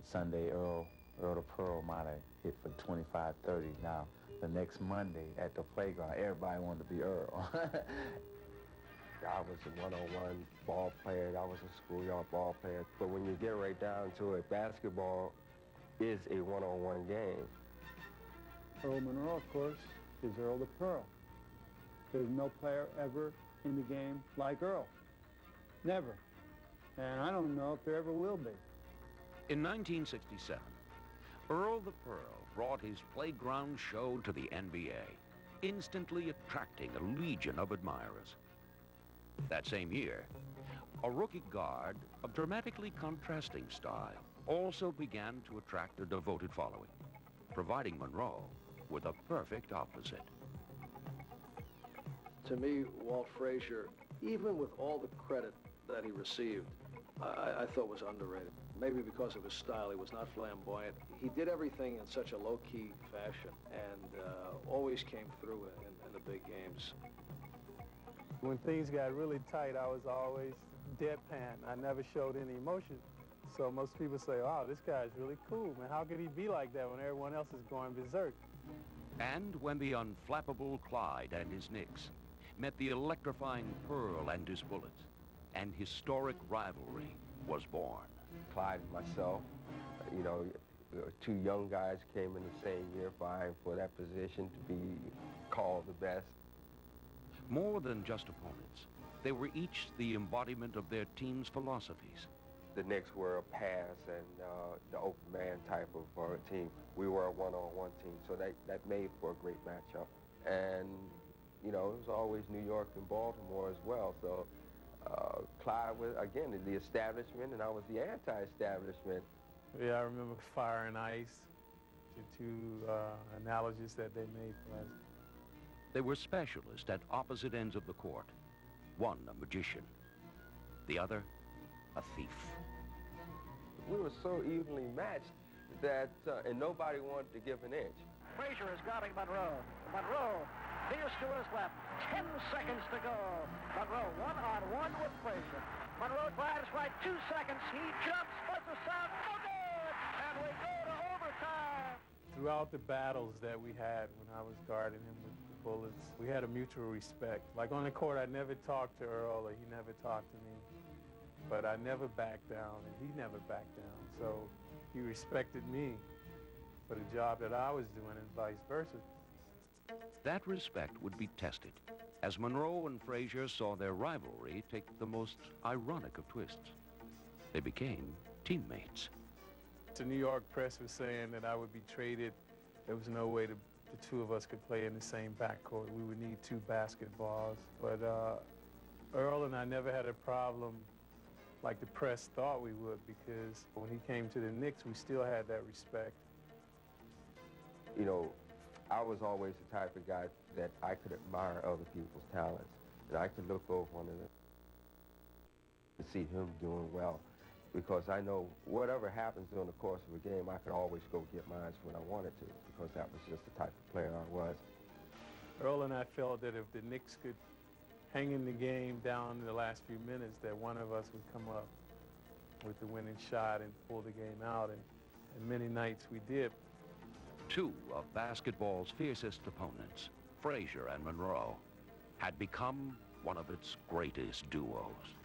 Sunday, Earl the Pearl might have hit for 25, 30. Now, the next Monday at the playground, everybody wanted to be Earl. I was a one-on-one ball player. I was a schoolyard ball player. But when you get right down to it, basketball is a one-on-one game. Earl Monroe, of course, is Earl the Pearl. There's no player ever in the game like Earl. Never. And I don't know if there ever will be. In 1967, Earl the Pearl brought his playground show to the NBA, instantly attracting a legion of admirers. That same year, a rookie guard of dramatically contrasting style also began to attract a devoted following, providing Monroe with a perfect opposite. To me, Walt Frazier, even with all the credit that he received, I thought was underrated. Maybe because of his style, he was not flamboyant. He did everything in such a low-key fashion and always came through in the big games. When things got really tight, I was always deadpan. I never showed any emotion. So most people say, oh, this guy's really cool, man. How could he be like that when everyone else is going berserk? And when the unflappable Clyde and his Knicks met the electrifying Pearl and his Bullets, an historic rivalry was born. Clyde and myself, you know, two young guys came in the same year vying for that position to be called the best. More than just opponents, they were each the embodiment of their team's philosophies. The Knicks were a pass and the open man type of team. We were a one-on-one team, so that made for a great matchup. And, you know, it was always New York and Baltimore as well, so Clyde was, again, the establishment, and I was the anti-establishment. Yeah, I remember Fire and Ice, the two analogies that they made for us. They were specialists at opposite ends of the court. One a magician, the other a thief. We were so evenly matched that, and nobody wanted to give an inch. Frazier is guarding Monroe. Monroe veers to his left. 10 seconds to go. Monroe one-on-one with Frazier. Monroe drives right, 2 seconds. He jumps, puts a sound, no good! And we go to overtime. Throughout the battles that we had when I was guarding him with the Bullets, we had a mutual respect. Like on the court, I never talked to Earl, or he never talked to me. But I never backed down, and he never backed down. So he respected me for the job that I was doing, and vice versa. That respect would be tested as Monroe and Frazier saw their rivalry take the most ironic of twists. They became teammates. The New York press was saying that I would be traded. There was no way the two of us could play in the same backcourt. We would need 2 basketballs. But Earl and I never had a problem like the press thought we would, because when he came to the Knicks, we still had that respect. You know, I was always the type of guy that I could admire other people's talents, and I could look over one of them and see him doing well, because I know whatever happens during the course of a game, I could always go get mine when I wanted to, because that was just the type of player I was. Earl and I felt that if the Knicks could hang in the game down in the last few minutes, that one of us would come up with the winning shot and pull the game out, and many nights we did. 2 of basketball's fiercest opponents, Frazier and Monroe, had become one of its greatest duos.